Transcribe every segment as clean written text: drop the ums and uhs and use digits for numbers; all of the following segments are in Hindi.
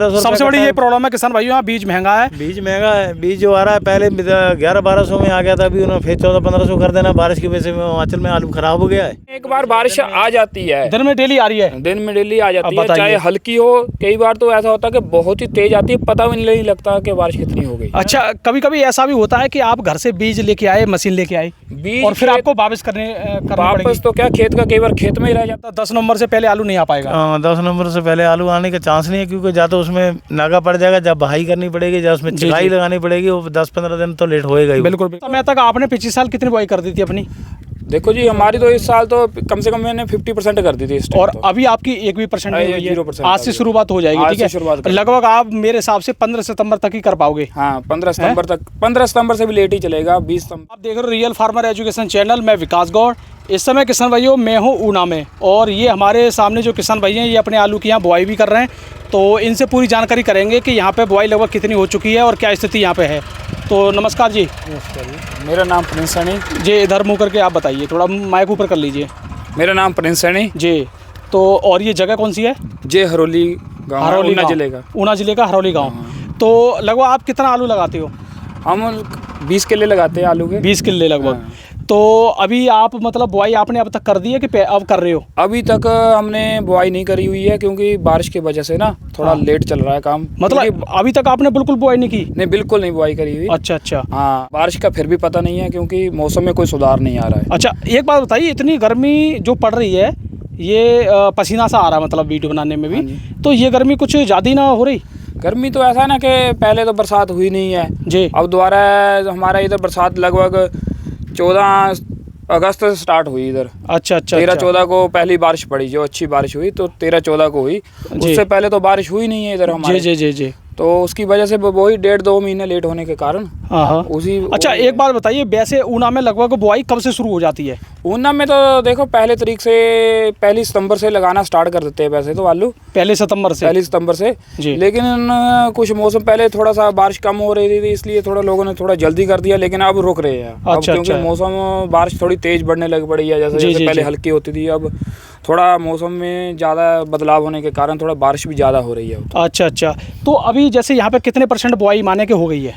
सबसे बड़ी ये प्रॉब्लम है किसान भाइयों, यहाँ बीज महंगा है। बीज महंगा है, बीज जो आ रहा है पहले 1100-1200 में आ गया था, अभी उन्होंने फिर 1400-1500 कर देना। बारिश की वजह से हिमाचल में आलू खराब हो गया है। एक बार बारिश आ जाती है, दिन में डेली आ रही है, दिन में डेली आ जाती है, चाहे हल्की हो। कई बार तो ऐसा होता है कि बहुत ही तेज आती है, पता भी नहीं लगता कि बारिश कितनी हो गई। अच्छा, कभी कभी ऐसा भी होता है कि आप घर से बीज लेके आए, मशीन लेके आए, बीज और फिर आपको वापस करने वापस तो क्या खेत का कई बार खेत में ही रह जाता। 10 नवंबर से पहले आलू नहीं आ पाएगा। 10 नवंबर से पहले आलू आने का चांस नहीं है, क्योंकि या तो उसमें नागा पड़ जाएगा, जब बहाई करनी पड़ेगी, या उसमें चिकाई लगानी पड़ेगी, वो 10-15 दिन तो लेट होएगा ही। बिल्कुल। समय तक आपने पिछले साल कितनी बुआई कर दी थी अपनी? देखो जी, हमारी तो इस साल तो कम से कम मैंने 50% कर दी थी। और अभी आपकी 1 भी परसेंट नहीं हुई है? 0%। आज से शुरुआत हो जाएगी, ठीक है। लगभग आप मेरे हिसाब से 15 सितंबर तक ही कर पाओगे। हाँ, 15 सितंबर तक। 15 सितंबर से भी लेट ही चलेगा। 20 सितंबर। आप देख रहे हो रियल फार्मर एजुकेशन चैनल, मैं विकास गौड़। इस समय किसान भाइयों मैं हूँ ऊना में, और ये हमारे सामने जो किसान भाई हैं ये अपने आलू की यहाँ बुआई भी कर रहे हैं। तो इनसे पूरी जानकारी करेंगे कि यहाँ पे बुआई लगभग कितनी हो चुकी है और क्या स्थिति यहाँ पे है। तो नमस्कार जी। नमस्कार जी, मेरा नाम प्रिंस सैनी जी। इधर मुँह करके आप बताइए, थोड़ा माइक ऊपर कर लीजिए। मेरा नाम प्रिंस सैनी जी। तो और ये जगह कौन सी है? जे हरोली गाँव, ऊना जिले का। ऊना जिले का हरोली गाँव। तो लगभग आप कितना आलू लगाते हो? हम 20 किले लगाते हैं आलू के। 20 किले लगभग। तो अभी आप मतलब बुआई आपने अब तक कर दी है कि अब कर रहे हो? अभी तक हमने बुआई नहीं करी हुई है, क्योंकि बारिश की वजह से ना थोड़ा लेट चल रहा है काम। मतलब अभी तक आपने बिल्कुल बुआई नहीं की? नहीं, बिल्कुल नहीं बुआई करी हुई। अच्छा अच्छा। हाँ, बारिश का फिर भी पता नहीं है, क्योंकि मौसम में कोई सुधार नहीं आ रहा है। अच्छा, एक बात बताइए, इतनी गर्मी जो पड़ रही है, ये पसीना सा आ रहा है मतलब वीडियो बनाने में भी, तो ये गर्मी कुछ ज़्यादा ना हो रही? गर्मी तो ऐसा है ना कि पहले तो बरसात हुई नहीं है जी। अब दोबारा हमारा इधर बरसात लगभग 14 अगस्त से स्टार्ट हुई इधर। अच्छा अच्छा। 13-14 को पहली बारिश पड़ी, जो अच्छी बारिश हुई तो 13-14 को हुई। उससे पहले तो बारिश हुई नहीं है इधर हमारे। जी जी जी। तो उसकी वजह से वही 1.5-2 महीने लेट होने के कारण उसी। अच्छा, एक बात बताइए, वैसे ऊना में लगभग बुआई कब से शुरू हो जाती है? ऊना में तो देखो पहली सितंबर से लगाना स्टार्ट कर देते हैं वैसे तो आलू। पहली सितंबर से जी। लेकिन कुछ मौसम पहले थोड़ा सा बारिश कम हो रही थी, इसलिए थोड़ा लोगों ने थोड़ा जल्दी कर दिया, लेकिन अब रुक रहे हैं। अच्छा, क्योंकि मौसम बारिश थोड़ी तेज बढ़ने लग पड़ी है, जैसे पहले हल्की होती थी, अब थोड़ा मौसम में ज़्यादा बदलाव होने के कारण थोड़ा बारिश भी ज़्यादा हो रही है। अच्छा अच्छा। तो अभी जैसे यहाँ पे कितने % बुआई माने के हो गई है?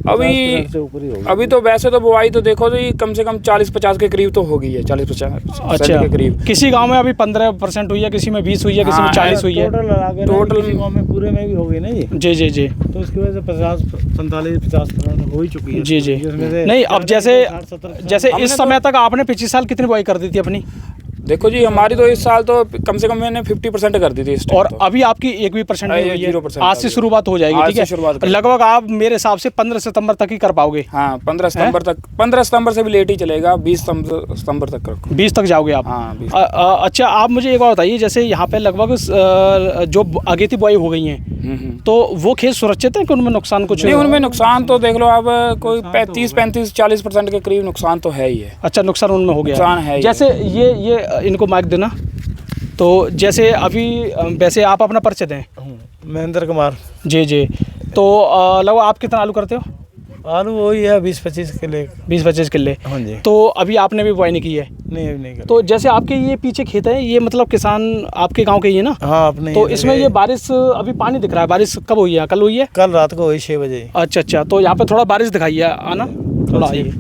अभी तो वैसे तो बुआई तो देखो तो कम से कम 40-50 के करीब तो हो गई है। 40-50 के करीब। किसी गांव में अभी 15% हुई है, किसी में 20 हुई है, किसी में 40 हुई है। टोटल गाँव में पूरे में भी हो गई ना ये। जी जी जी। तो उसकी वजह से 50-45-50% हो ही चुकी है। जी जी। नहीं, अब जैसे इस समय तक आपने पिछले साल कितनी बुआई कर दी थी अपनी? देखो जी, हमारी तो इस साल तो कम से कम मैंने 50% कर दी थी इस टाइम। और अभी आपकी 1 भी % नहीं हुई है? 0%। आज से शुरुआत हो जाएगी, ठीक है। लगभग आप मेरे हिसाब से 15 सितंबर तक ही कर पाओगे। हाँ, 15 सितंबर तक। 15 सितंबर से भी लेट ही चलेगा। 20 सितंबर तक रखो। 20 तक जाओगे आप? हाँ। अच्छा, आप मुझे एक बात बताइए, जैसे यहाँ पे लगभग जो अगेती बुआई हो गई है, तो वो खेत सुरक्षित है कि उनमें नुकसान कुछ नहीं? उनमें नुकसान तो देख लो आप, कोई 35-40% के करीब नुकसान तो है ही है। अच्छा, नुकसान उनमें हो गया? नुकसान है। जैसे ये इनको माइक देना। तो जैसे अभी वैसे आप अपना परिचय दें। महेंद्र कुमार जी जी। तो लगभग आप कितना आलू करते हो? आलू वही है 20-25 किले। 20-25 किले। हाँ जी। तो अभी आपने भी बुआई नहीं की है? नहीं, अभी नहीं कर। तो जैसे आपके ये पीछे खेत है, ये मतलब किसान आपके गांव के ही है ना? हाँ, अपने। तो इसमें ये बारिश अभी पानी दिख रहा है, बारिश कब हुई है? कल हुई है? कल रात को हुई 6 बजे। अच्छा अच्छा। तो यहाँ पे थोड़ा बारिश दिखाई है, आना थोड़ा आइए।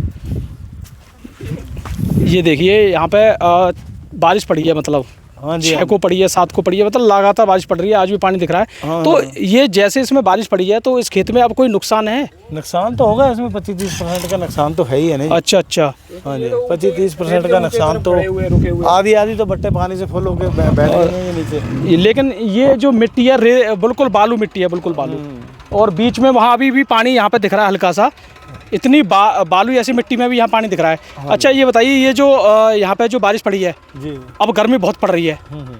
ये देखिए यहाँ पे बारिश पड़ी है, मतलब हाँ जी, 6 को पड़ी है, 7 को पड़ी है, मतलब लगातार बारिश पड़ रही है। आज भी पानी दिख रहा है। हाँ, तो ये जैसे इसमें बारिश पड़ी है, तो इस खेत में अब कोई नुकसान है? नुकसान तो होगा इसमें, 25-30% का नुकसान तो है ही है। नहीं? अच्छा अच्छा। हाँ जी, 25-30% का नुकसान तो। आधी तो बट्टे पानी से फुल होकर बैठ गए हैं नीचे। लेकिन ये जो मिट्टी है बिल्कुल बालू मिट्टी है, बिल्कुल बालू। और बीच में वहाँ अभी भी पानी यहाँ पे दिख रहा है हल्का सा। इतनी बालू ऐसी मिट्टी में भी यहाँ पानी दिख रहा है। हाँ। अच्छा, ये बताइए, ये जो यहाँ पे जो बारिश पड़ी है जी, अब गर्मी बहुत पड़ रही है,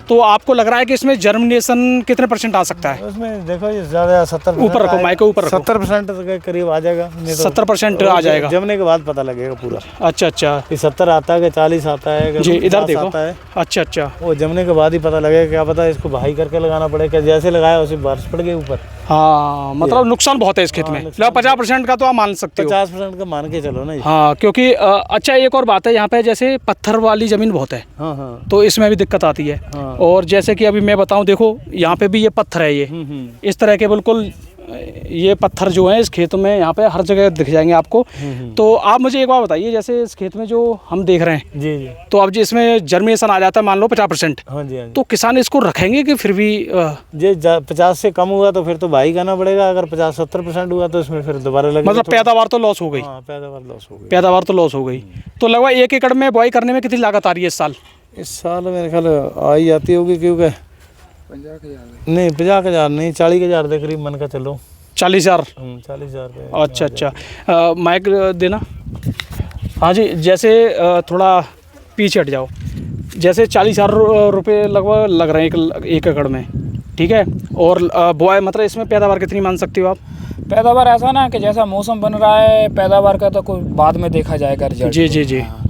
तो आपको लग रहा है कि इसमें जर्मिनेशन कितने % आ सकता है? उसमें देखो ये ज़्यादा 70%। ऊपर रखो, माइक ऊपर रखो। 70% के करीब आ जाएगा। 70% आ जाएगा? जमने के बाद पता लगेगा पूरा। अच्छा अच्छा। 70 आता है कि 40 आता है जी, इधर देखो। अच्छा अच्छा। वो जमने के बाद ही पता लगेगा। क्या पता इसको बहाई करके लगाना पड़ेगा, जैसे लगाया उसी बारिश पड़ गई ऊपर। हाँ, मतलब नुकसान बहुत है इस खेत में। 50% का तो आप मान सकते सकते हो। 50% का मान के चलो ना ये। हाँ, क्योंकि अच्छा एक और बात है यहाँ पे, जैसे पत्थर वाली ज़मीन बहुत है, हाँ हाँ तो इसमें भी दिक्कत आती है। हाँ। और जैसे कि अभी मैं बताऊँ, देखो यहाँ पे भी ये पत्थर है, ये इस तरह के बिल्कुल ये पत्थर जो हैं इस खेत में यहाँ पे हर जगह दिख जाएंगे आपको। तो आप मुझे एक बात बताइए, जैसे इस खेत में जो हम देख रहे हैं, जी जी, तो अब जिसमें जर्मिनेशन आ जाता है मान लो 50%, हाँ जी हाँ जी। तो किसान इसको रखेंगे कि फिर भी ये 50 से कम हुआ तो फिर तो भाई करना पड़ेगा, अगर 50-70% हुआ तो इसमें फिर दोबारा लगेगा। मतलब पैदावार तो लॉस हो गई। हाँ, पैदावार लॉस हो गई। पैदावार तो लॉस हो गई। तो लगभग 1 एकड़ में बुआई करने में कितनी लागत आ रही है इस साल? इस साल मेरे ख्याल आ ही जाती होगी, क्योंकि 50,000 नहीं, 50,000 नहीं, 40,000 के करीब मन का चलो। 40,000। 40,000 पे। अच्छा अच्छा, माइक देना। हाँ जी, जैसे थोड़ा पीछे हट जाओ। जैसे 40,000 रुपये लगभग लग रहे हैं एक एकड़ में, ठीक है। और बुआई मतलब इसमें पैदावार कितनी मान सकती हो आप? पैदावार ऐसा ना कि जैसा मौसम बन रहा है, पैदावार का तो कोई बाद में देखा जाएगा रिजल्ट। जी जी जी। हाँ,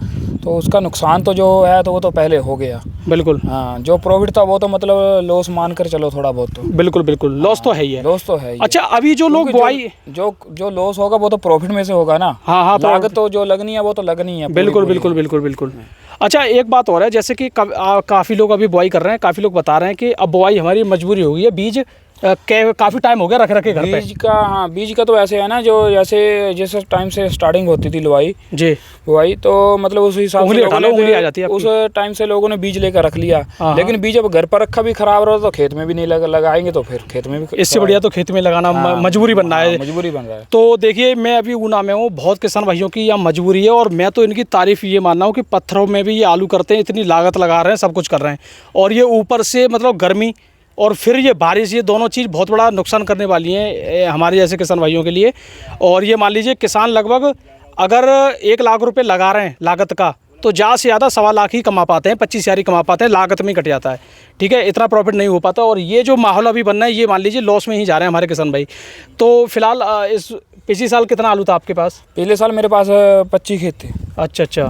तो उसका नुकसान तो जो है तो वो तो पहले हो गया। बिल्कुल। हाँ, जो प्रॉफिट था वो तो मतलब लॉस मान कर चलो थोड़ा बहुत तो। बिल्कुल बिल्कुल, लॉस तो है ही है। लॉस तो है ही। अच्छा, अभी जो लोग बुआई जो लॉस होगा वो तो प्रॉफिट में से होगा ना। हाँ हाँ, लागत तो जो लगनी है वो तो लगनी है। बिल्कुल बिल्कुल बिल्कुल बिल्कुल। अच्छा, एक बात और है, जैसे कि काफ़ी लोग अभी बुआई कर रहे हैं, काफ़ी लोग बता रहे हैं कि अब बुआई हमारी मजबूरी हो गई है, बीज काफ़ी टाइम हो गया रख रखे घर पे। बीज का तो ऐसे है ना, जो जिस टाइम से स्टार्टिंग होती थी लुवाई जी बुआई, तो मतलब उस हिसाब से उंगली आ जाती है उस टाइम से लोगों ने बीज लेकर रख लिया। लेकिन बीज अब घर पर रखा भी खराब रहा तो खेत में भी नहीं लगाएंगे तो फिर खेत में भी। इससे बढ़िया तो खेत में लगाना मजबूरी बन रहा है। मजबूरी बन रहा है। तो देखिए, मैं अभी ऊना में हूँ, बहुत किसान भाइयों की यहाँ मजबूरी है, और मैं तो इनकी तारीफ ये मान रहा हूँ कि पत्थरों में भी ये आलू करते हैं, इतनी लागत लगा रहे हैं, सब कुछ कर रहे हैं, और ये ऊपर से मतलब गर्मी और फिर ये बारिश, ये दोनों चीज़ बहुत बड़ा नुकसान करने वाली हैं हमारे जैसे किसान भाइयों के लिए। और ये मान लीजिए किसान लगभग अगर 1 लाख रुपए लगा रहे हैं लागत का, तो ज़्यादा से ज़्यादा 1.25 लाख ही कमा पाते हैं, 25,000 ही कमा पाते हैं, लागत में ही कट जाता है, ठीक है, इतना प्रॉफिट नहीं हो पाता। और ये जो माहौल अभी बनना है, ये मान लीजिए लॉस में ही जा रहे हैं हमारे किसान भाई। तो फिलहाल इस पिछले साल कितना आलू था आपके पास? पिछले साल मेरे पास 25 खेत थे। अच्छा अच्छा,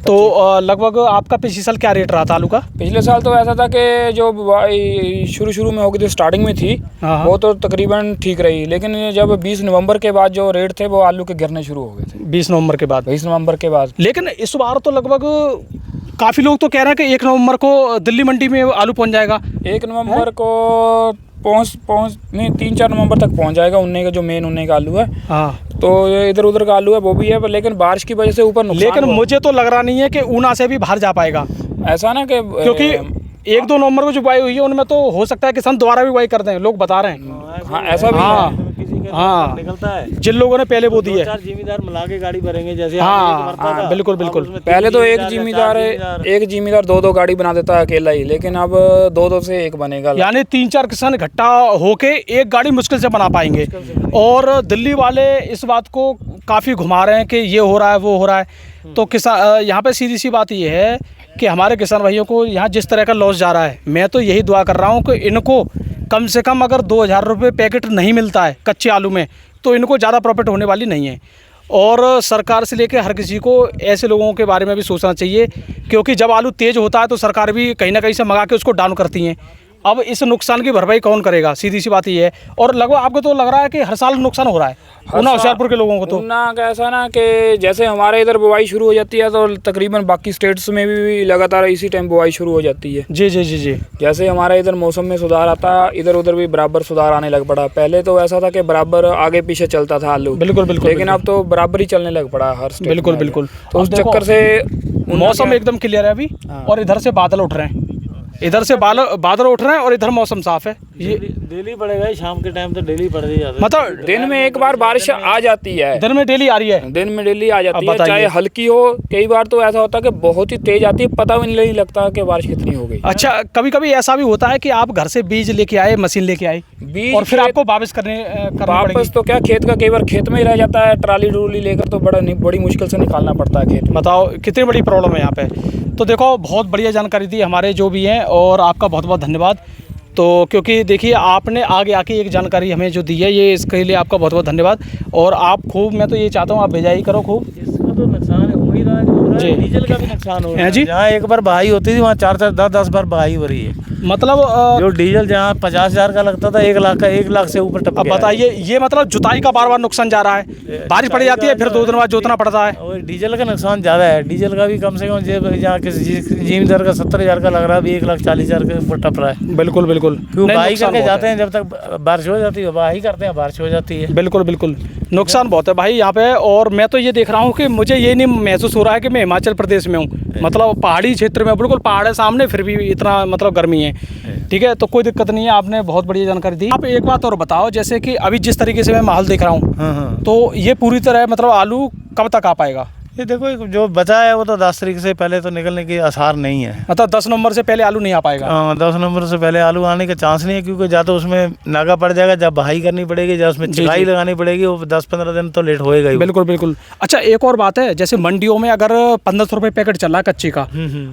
तो लगभग आपका पिछले साल क्या रेट रहा था आलू का? पिछले साल तो ऐसा था कि जो शुरू में हो गई थी, स्टार्टिंग में थी, वो तो तकरीबन ठीक रही, लेकिन जब 20 नवंबर के बाद जो रेट थे वो आलू के गिरने शुरू हो गए थे। 20 नवंबर के बाद? 20 नवंबर के बाद। लेकिन इस बार तो लगभग काफ़ी लोग तो कह रहे हैं कि 1 नवंबर को दिल्ली मंडी में आलू पहुंच जाएगा। 1 नवंबर को पहुँच नहीं, 3-4 नवंबर तक पहुंच जाएगा। उन्ने का जो मेन उन्ने का आलू है, हाँ, तो इधर उधर का आलू है वो भी है, लेकिन बारिश की वजह से ऊपर नुकसान। लेकिन मुझे तो लग रहा नहीं है कि ऊना से भी बाहर जा पाएगा, ऐसा ना कि क्योंकि 1-2 नवंबर को जो बुआई हुई है उनमें तो हो सकता है किसान दोबारा भी बुआई कर दें, लोग बता रहे हैं। हाँ, ऐसा भी हाँ निकलता है, जिन लोगों ने पहले वो दी है। 2-4 जिम्मेदार मिला के गाड़ी भरेंगे जैसे। हाँ बिल्कुल बिल्कुल। पहले तो एक जिम्मेदार 2-2 गाड़ी बना देता है अकेला ही, लेकिन अब 2-2 से 1 बनेगा, यानी 3-4 किसान इकट्ठा होके एक गाड़ी मुश्किल से बना पाएंगे। और दिल्ली वाले इस बात को काफ़ी घुमा रहे हैं कि ये हो रहा है वो हो रहा है। तो किसान यहाँ पे सीधी सी बात ये है कि हमारे किसान भाइयों को यहाँ जिस तरह का लॉस जा रहा है, मैं तो यही दुआ कर रहा हूँ कि इनको कम से कम अगर 2,000 रुपये पैकेट नहीं मिलता है कच्चे आलू में, तो इनको ज़्यादा प्रॉफिट होने वाली नहीं है। और सरकार से लेकर हर किसी को ऐसे लोगों के बारे में भी सोचना चाहिए, क्योंकि जब आलू तेज़ होता है तो सरकार भी कहीं ना कहीं से मंगा के उसको डाउन करती हैं। अब इस नुकसान की भरपाई कौन करेगा? सीधी सी बात ये है। और लगभग आपको तो लग रहा है कि हर साल नुकसान हो रहा है ऊना होशियारपुर के लोगों को। तो ऊना का ऐसा ना कि जैसे हमारे इधर बुआई शुरू हो जाती है तो तकरीबन बाकी स्टेट्स में भी लगातार इसी टाइम बुआई शुरू हो जाती है। जी जी जी जी। जैसे हमारे इधर मौसम में सुधार आता, इधर उधर भी बराबर सुधार आने लग पड़ा। पहले तो ऐसा था कि बराबर आगे पीछे चलता था आलू, बिल्कुल बिल्कुल, लेकिन अब तो बराबर ही चलने लग पड़ा हर स्टेट। बिल्कुल बिल्कुल। तो उस चक्कर से मौसम एकदम क्लियर है अभी, और इधर से बादल उठ रहे हैं, इधर से बादल उठ रहे हैं और इधर मौसम साफ है। ये डेली पड़ेगा, शाम के टाइम तो डेली पड़ रही है, मतलब दिन में एक बार बारिश आ जाती है, दिन में डेली आ रही है, दिन में डेली आ जाती है, चाहे हल्की हो। कई बार तो ऐसा होता है कि बहुत ही तेज आती है, पता भी नहीं लगता कि बारिश कितनी हो गई। अच्छा, कभी कभी ऐसा भी होता है कि आप घर से बीज लेके आए, मशीन लेके आए, बीज और फिर आपको वापस वापस तो क्या खेत का कई बार खेत में ही रह जाता है, ट्राली ट्रूली लेकर तो बड़ी मुश्किल से निकालना पड़ता है खेत। बताओ कितनी बड़ी प्रॉब्लम है यहाँ पे। तो देखो, बहुत बढ़िया जानकारी दी हमारे जो भी हैं, और आपका बहुत बहुत धन्यवाद। तो क्योंकि देखिए, आपने आगे आके एक जानकारी हमें जो दी है, ये इसके लिए आपका बहुत बहुत धन्यवाद। और आप खूब, मैं तो ये चाहता हूँ आप भेजाई करो खूब। इसका तो नुकसान है, उम्मीद मेरा जो हो रहा जी। है डीजल का भी नुकसान हो रहा है जी। जहाँ एक बार बहाई होती थी वहाँ 4-4 10-10 बार बहाई हो रही है। मतलब जो डीजल जहाँ 50,000 का लगता था 1 लाख का 1 लाख से ऊपर टप अब गया है। बताइए, ये मतलब जुताई का बार बार नुकसान जा रहा है, बारिश पड़ जाती है फिर 2 दिन बाद जोतना पड़ता है। और डीजल का नुकसान ज़्यादा है। डीजल का भी कम से कम जहाँ किसी जिम्मेदार का 70,000 का लग रहा है, अभी 1,40,000 के ऊपर टप रहा है। बिल्कुल बिल्कुल, क्यों नहीं, बहाई नुकसान करके बहुत जाते हैं, जब तक बारिश हो जाती है बहाई करते हैं, बारिश हो जाती है। है। बिल्कुल बिल्कुल, नुकसान बहुत है भाई यहाँ पे। और मैं तो ये देख रहा हूँ कि मुझे ये नहीं महसूस हो रहा है कि मैं हिमाचल प्रदेश में हूँ, मतलब पहाड़ी क्षेत्र में, बिल्कुल पहाड़ है सामने फिर भी इतना मतलब गर्मी है। ठीक है, तो कोई दिक्कत नहीं है, आपने बहुत बढ़िया जानकारी दी। आप एक बात और बताओ, जैसे कि अभी जिस तरीके से मैं माहौल देख रहा हूँ, हाँ। तो ये पूरी तरह मतलब आलू कब तक आ पाएगा? ये देखो जो बचा है वो तो 10 तारीख से पहले तो निकलने के आसार नहीं है। मतलब 10 नवंबर से पहले आलू नहीं आ पाएगा? 10 नवंबर से पहले आलू आने का चांस नहीं है, क्योंकि या तो उसमें नागा पड़ जाएगा, जब बहाई करनी पड़ेगी, जब उसमें चिकाई लगानी पड़ेगी, वो 10-15 दिन तो लेट होएगा ही। बिल्कुल बिल्कुल। अच्छा, एक और बात है, जैसे मंडियों में अगर 1500 रुपये पैकेट चल रहा है कच्ची का,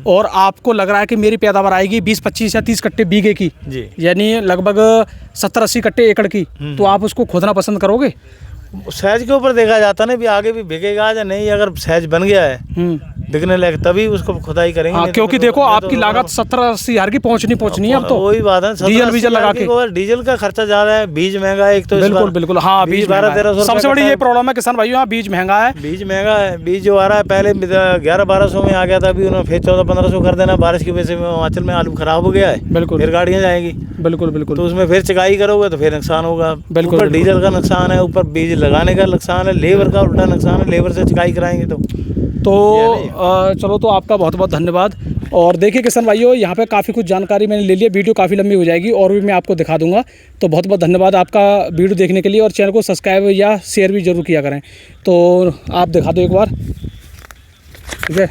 और आपको लग रहा है कि मेरी पैदावार आएगी 20-25 या 30 कट्टे बीघे की, यानी लगभग 70-80 कट्टे एकड़ की, तो आप उसको खोदना पसंद करोगे? सहज के ऊपर देखा जाता ना, भी आगे भी बिकेगा या नहीं। अगर सहज बन गया है बिकने लगे तभी उसको खुदाई करेंगे। हाँ, क्योंकि देखो आपकी लागत 70-80 हज़ार की पहुंचनी है अब तो। वही बात है, डीजल लगा के डीजल का खर्चा ज्यादा है, बीज महंगा है एक तो। बिल्कुल बिल्कुल, हाँ बीज 1200-1300 सबसे बड़ी ये प्रॉब्लम है किसान भाइयों, यहाँ बीज महंगा है। बीज महंगा है। बीज जो आ रहा है पहले 1100-1200 में आ गया था, अभी उन्होंने फिर 1400-1500 कर देना। बारिश की वजह से हिमाचल में आलू खराब हो गया है। बिल्कुल, फिर गाड़ियाँ जाएंगी। बिल्कुल बिल्कुल, तो उसमें फिर चिकाई करोगे तो फिर नुकसान होगा। बिल्कुल, ऊपर डीजल का नुकसान है, ऊपर बीज लगाने का नुकसान है, लेबर का उल्टा नुकसान है, लेबर से चिकाई कराएंगे तो चलो, तो आपका बहुत बहुत धन्यवाद। और देखिए किसान भाइयों, यहाँ पे काफ़ी कुछ जानकारी मैंने ले लिया, वीडियो काफ़ी लंबी हो जाएगी और भी मैं आपको दिखा दूंगा। तो बहुत बहुत धन्यवाद आपका वीडियो देखने के लिए, और चैनल को सब्सक्राइब या शेयर भी ज़रूर किया करें। तो आप दिखा दो एक बार, ठीक है।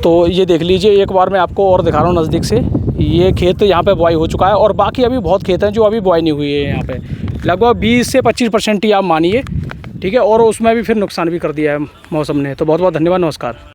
तो ये देख लीजिए एक बार, मैं आपको और दिखा रहा हूँ नज़दीक से। ये खेत यहाँ पे बुआई हो चुका है, और बाकी अभी बहुत खेत हैं जो अभी बुआई नहीं हुई है। यहाँ पे लगभग 20 से 25% ही आप मानिए, ठीक है। और उसमें भी फिर नुकसान भी कर दिया है मौसम ने। तो बहुत बहुत धन्यवाद, नमस्कार।